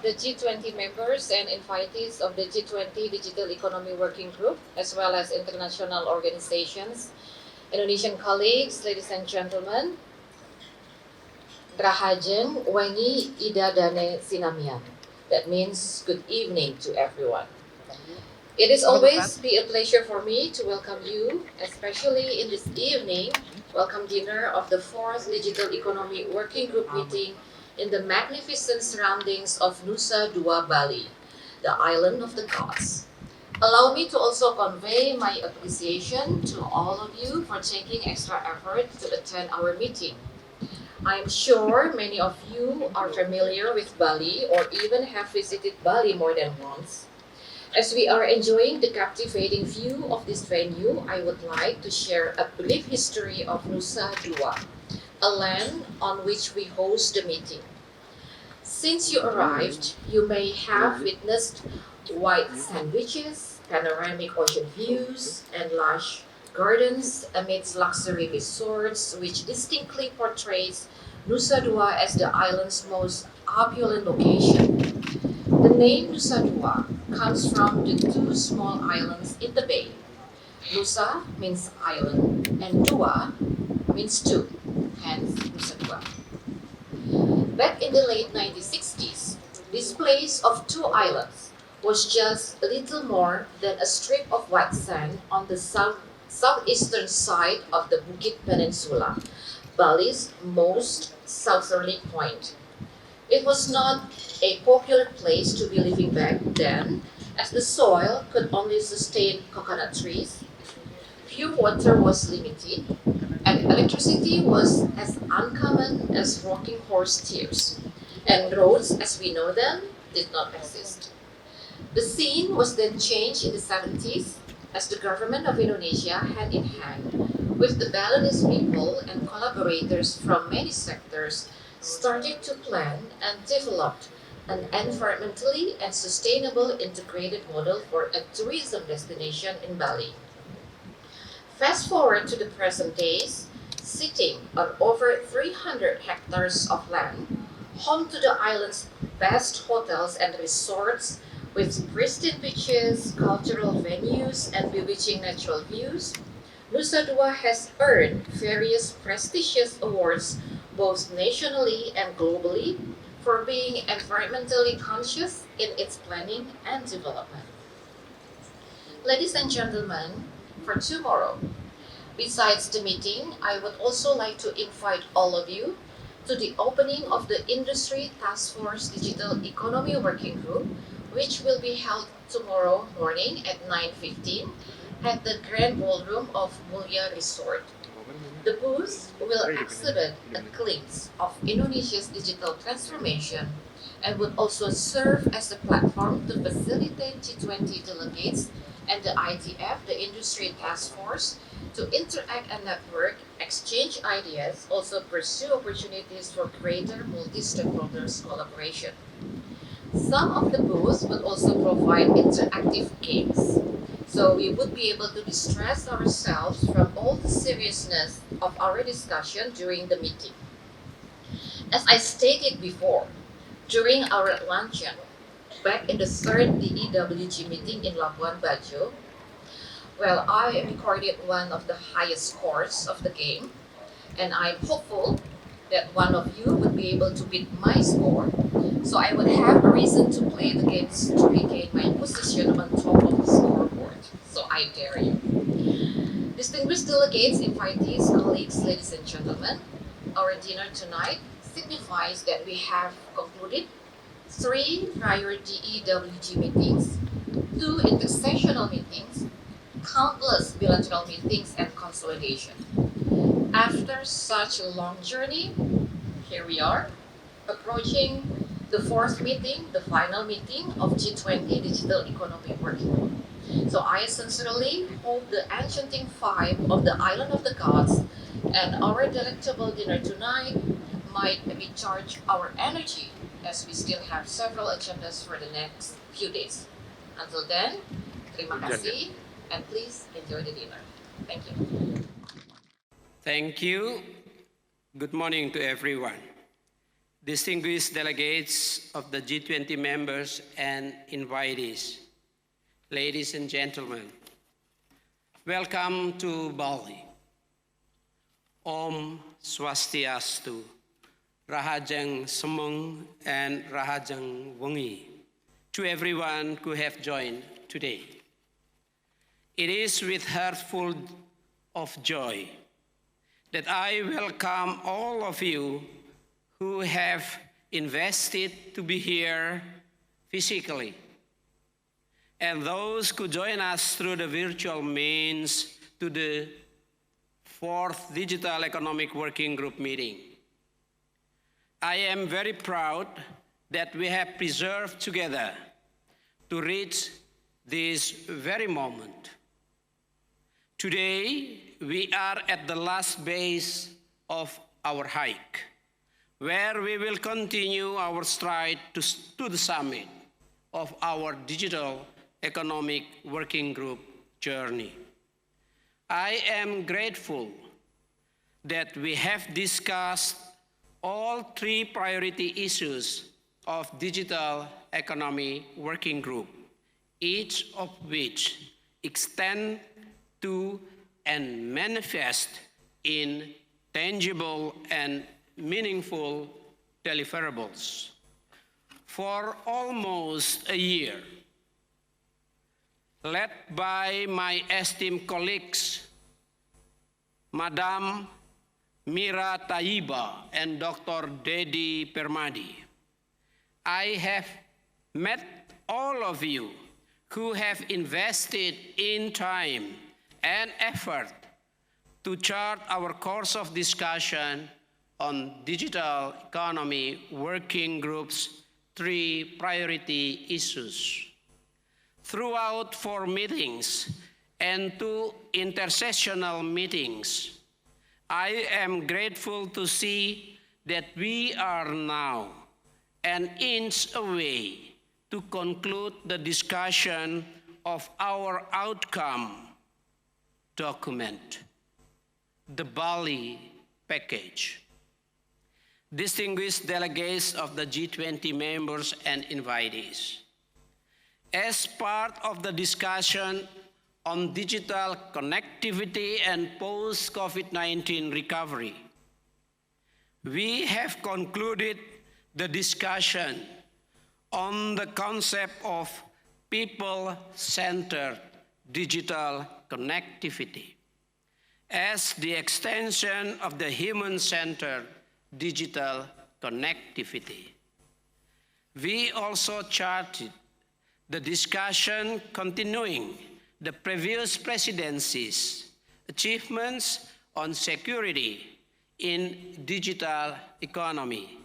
of the G20 members and invitees of the G20 Digital Economy Working Group, as well as international organizations, Indonesian colleagues, ladies and gentlemen, Rahajeng Wengi Ida Dane Sinamian. That means good evening to everyone. It is always be a pleasure for me to welcome you, especially in this evening, welcome dinner of the 4th Digital Economy Working Group meeting in the magnificent surroundings of Nusa Dua, Bali, the island of the gods. Allow me to also convey my appreciation to all of you for taking extra effort to attend our meeting. I'm sure many of you are familiar with Bali or even have visited Bali more than once. As we are enjoying the captivating view of this venue, I would like to share a brief history of Nusa Dua, a land on which we host the meeting. Since you arrived, you may have witnessed white sandwiches, panoramic ocean views, and lush gardens amidst luxury resorts, which distinctly portrays Nusa Dua as the island's most opulent location. The name Nusa Dua comes from the two small islands in the bay. Nusa means island, and Dua means two, hence Nusa Dua. Back in the late 1960s, this place of two islands was just a little more than a strip of white sand on the southeastern side of the Bukit Peninsula, Bali's most southerly point. It was not a popular place to be living back then, as the soil could only sustain coconut trees, pure water was limited, and electricity was as uncommon as rocking horse tears, and roads as we know them did not exist. The scene was then changed in the 70s as the government of Indonesia, hand in hand with the Balinese people and collaborators from many sectors, started to plan and developed an environmentally and sustainable integrated model for a tourism destination in Bali. Fast forward to the present days, sitting on over 300 hectares of land, home to the island's best hotels and resorts with pristine beaches, cultural venues, and bewitching natural views, Nusa Dua has earned various prestigious awards both nationally and globally for being environmentally conscious in its planning and development. Ladies and gentlemen, for tomorrow, besides the meeting, I would also like to invite all of you to the opening of the Industry Task Force Digital Economy Working Group, which will be held tomorrow morning at 9:15 at the Grand Ballroom of Mulia Resort. The booth will exhibit a glimpse of Indonesia's digital transformation and would also serve as a platform to facilitate G20 delegates and the ITF, the Industry Task Force, to interact and network, exchange ideas, also pursue opportunities for greater multi-stakeholders collaboration. Some of the booths would also provide interactive games, so we would be able to distress ourselves from all the seriousness of our discussion during the meeting. As I stated before, during our luncheon, back in the third DWEG meeting in Labuan Bajo, well, I recorded one of the highest scores of the game, and I'm hopeful that one of you would be able to beat my score, so I would have a reason to play the games to regain my position on top of the scoreboard. So I dare you. Distinguished delegates, invitees, colleagues, ladies and gentlemen, our dinner tonight signifies that we have concluded 3 prior DEWG meetings, 2 intersessional meetings, countless bilateral meetings and consolidation. After such a long journey, here we are, approaching the 4th meeting, the final meeting of G20 Digital Economy Working Group. So I sincerely hope the enchanting vibe of the Island of the Gods and our delectable dinner tonight might recharge our energy as we still have several agendas for the next few days. Until then, terima kasih and please enjoy the dinner. Thank you. Thank you. Good morning to everyone. distinguished delegates of the G20 members and invitees, ladies and gentlemen, welcome to Bali. Om Swastiastu, Rahajang Semeng and Rahajang Wengi, to everyone who have joined today. It is with heart full of joy that I welcome all of you who have invested to be here physically, and those who join us through the virtual means to the 4th Digital Economic Working Group meeting. I am very proud that we have preserved together to reach this very moment. Today, we are at the last base of our hike, where we will continue our stride to the summit of our Digital Economic Working Group journey. I am grateful that we have discussed all 3 priority issues of Digital Economy Working Group, each of which extend to and manifest in tangible and meaningful deliverables. For almost a year, led by my esteemed colleagues, Madam Mira Taiba and Dr. Dedi Permadi, I have met all of you who have invested in time and effort to chart our course of discussion on Digital Economy Working Group's 3 priority issues. Throughout 4 meetings and 2 intersessional meetings, I am grateful to see that we are now an inch away to conclude the discussion of our outcome document, the Bali package. Distinguished delegates of the G20 members and invitees, as part of the discussion on digital connectivity and post-COVID-19 recovery, we have concluded the discussion on the concept of people-centered digital connectivity as the extension of the human-centered digital connectivity. We also charted the discussion continuing the previous presidency's achievements on security in digital economy,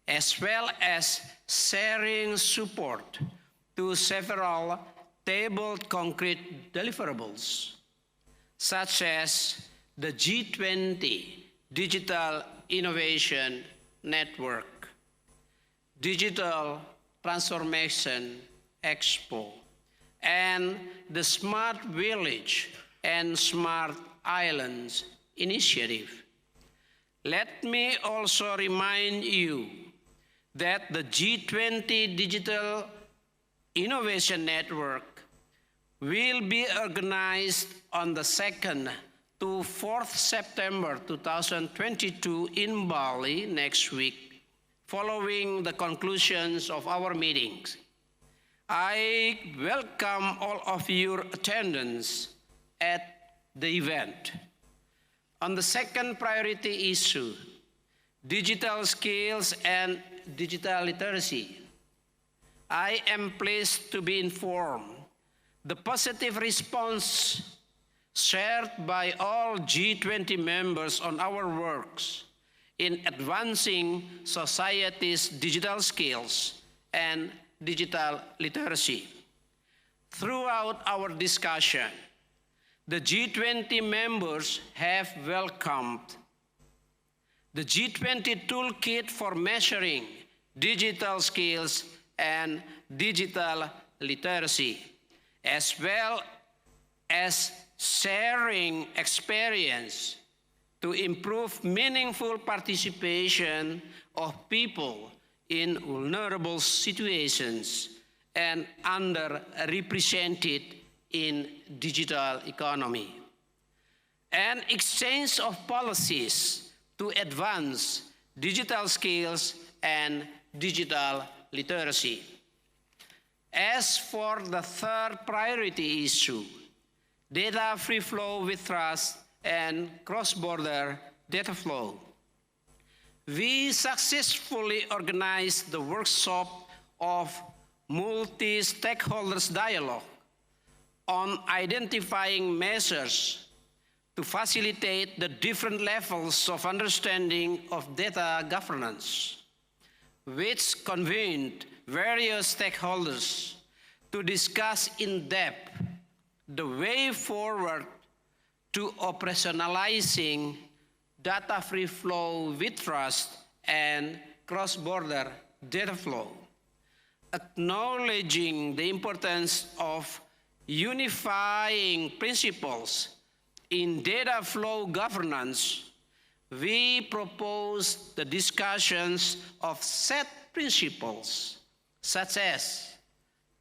as well as sharing support to several tabled concrete deliverables, such as the G20 Digital Innovation Network, Digital Transformation Expo, and the Smart Village and Smart Islands initiative. Let me also remind you that the G20 Digital Innovation Network will be organized on the 2nd to 4th September 2022 in Bali next week, following the conclusions of our meetings. I welcome all of your attendance at the event. On the second priority issue, digital skills and digital literacy, I am pleased to be informed the positive response shared by all G20 members on our works in advancing society's digital skills and digital literacy. Throughout our discussion, the G20 members have welcomed the G20 Toolkit for measuring digital skills and digital literacy, as well as sharing experience to improve meaningful participation of people in vulnerable situations and underrepresented in digital economy. An exchange of policies to advance digital skills and digital literacy. As for the third priority issue, data free flow with trust and cross-border data flow, we successfully organized the workshop of multi-stakeholders dialogue on identifying measures to facilitate the different levels of understanding of data governance, which convened various stakeholders to discuss in depth the way forward to operationalizing data-free flow with trust and cross-border data flow, acknowledging the importance of unifying principles in data flow governance. We propose the discussions of set principles such as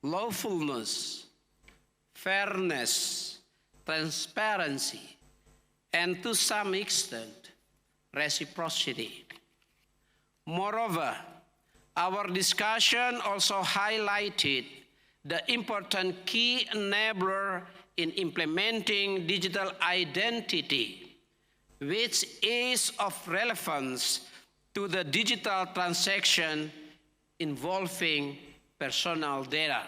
lawfulness, fairness, transparency, and to some extent, reciprocity. Moreover, our discussion also highlighted the important key enabler in implementing digital identity, which is of relevance to the digital transaction involving personal data.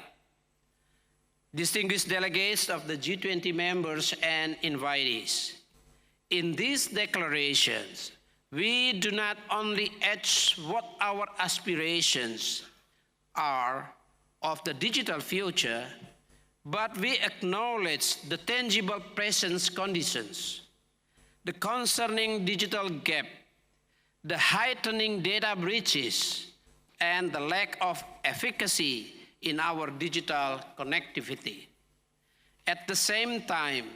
Distinguished delegates of the G20 members and invitees, in these declarations, we do not only etch what our aspirations are of the digital future, but we acknowledge the tangible present conditions, the concerning digital gap, the heightening data breaches, and the lack of efficacy in our digital connectivity. At the same time,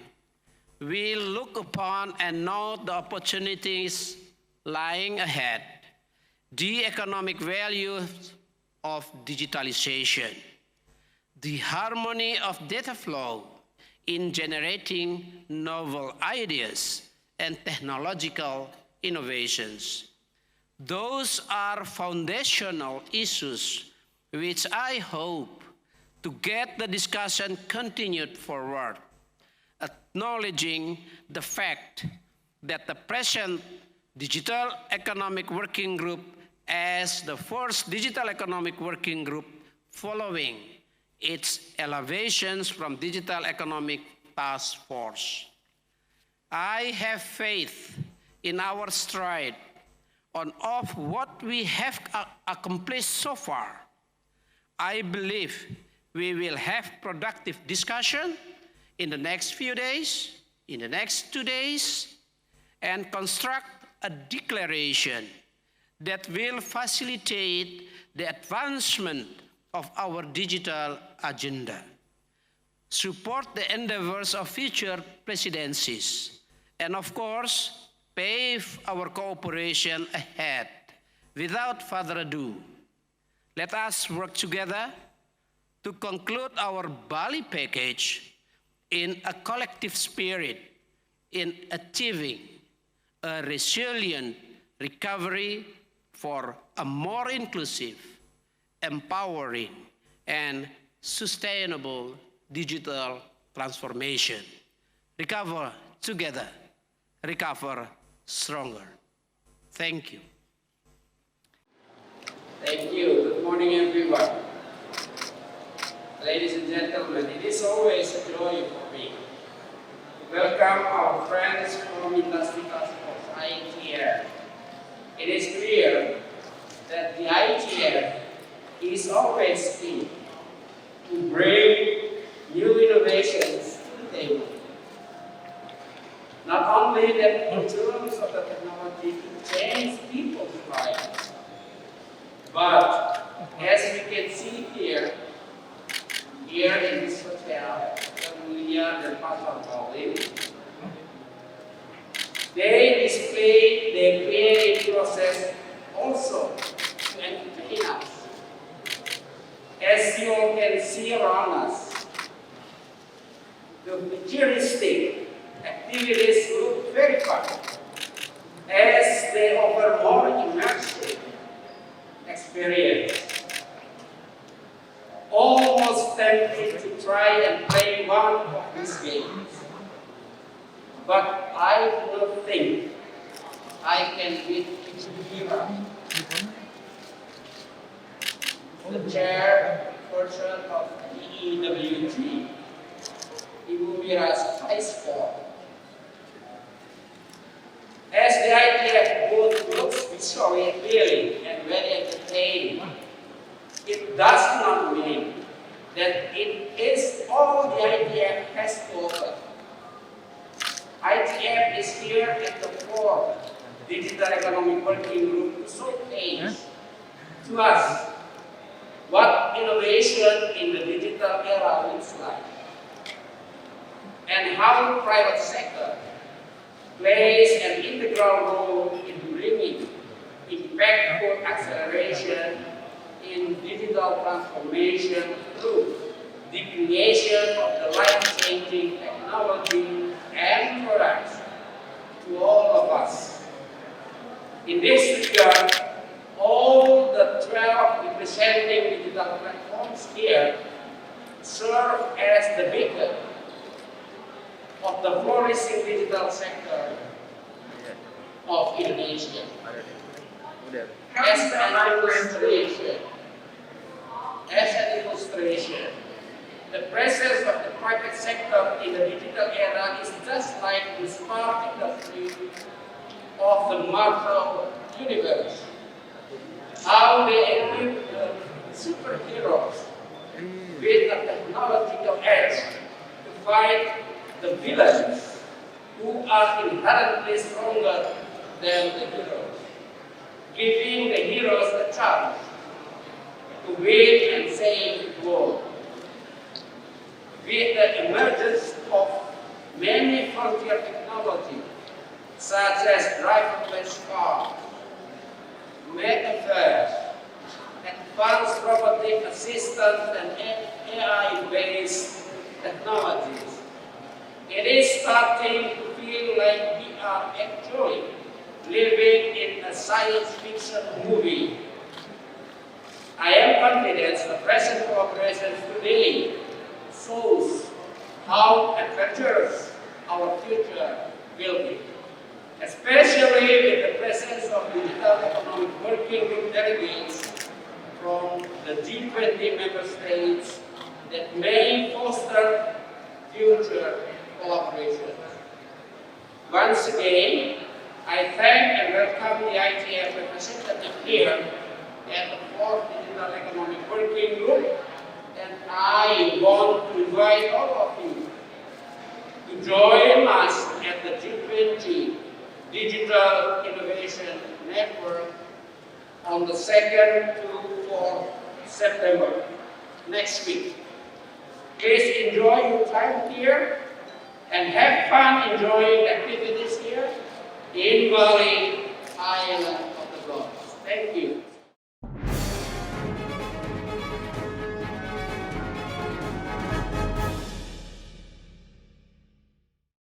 we look upon and note the opportunities lying ahead, the economic value of digitalization, the harmony of data flow in generating novel ideas and technological innovations. Those are foundational issues which I hope to get the discussion continued forward, acknowledging the fact that the present Digital Economic Working Group as the first Digital Economic Working Group following its elevations from Digital Economic Task Force. I have faith in our stride on of what we have accomplished so far. I believe we will have productive discussion in the next few days, in the next 2 days, and construct a declaration that will facilitate the advancement of our digital agenda, support the endeavors of future presidencies, and of course, pave our cooperation ahead. Without further ado, let us work together to conclude our Bali package in a collective spirit in achieving a resilient recovery for a more inclusive, empowering, and sustainable digital transformation. Recover together, recover stronger. Thank you. Thank you. Good morning, everyone. Ladies and gentlemen, it is always a joy for me to welcome our friends from Industry Task Force, ITF. It is clear that the ITF is always keen to bring new innovations to the table. Not only that in terms of the technology to change people's lives, but as we can see here in this hotel, Mulia and Pasar Bali, they display way, the creative process also to entertain us. As you all can see around us, the futuristic activities look very fun as they offer more immersive experience. Almost tempted to try and play one of these games, but I do not think I can beat Mira, the chairperson of DWEG, Ibu Mira's high score. As the idea both looks visually appealing and very entertaining, it does not mean that it is all the ITF has to offer. ITF is here at the core Digital Economic Working Group to showcase to us what innovation in the digital era looks like and how the private sector plays an integral role in bringing impactful acceleration in digital transformation through the creation of the life-changing technology and products to all of us. In this regard, all the 12 representing digital platforms here serve as the beacon of the flourishing digital sector of Indonesia. As an illustration, the presence of the private sector in the digital era is just like the smart industry of the Marvel universe. How they equip the superheroes with a technological edge to fight the villains who are inherently stronger than the heroes, giving the heroes a chance to win and save the world. With the emergence of many frontier technologies, such as driverless cars, metaverse, advanced robotic assistance, and AI-based technologies, it is starting to feel like we are actually living in a science fiction movie. I am confident the present cooperation today shows how adventurous our future will be, especially with the presence of digital economic working group delegates from the G20 member states that may foster future collaboration. Once again, I thank and welcome the ITF representative here at the 4th Digital Economic Working Group, and I want to invite all of you to join us at the G20 Digital Innovation Network on the 2nd to 4th September next week. Please enjoy your time here and have fun enjoying activities here in Bali, island of the gods. Thank you.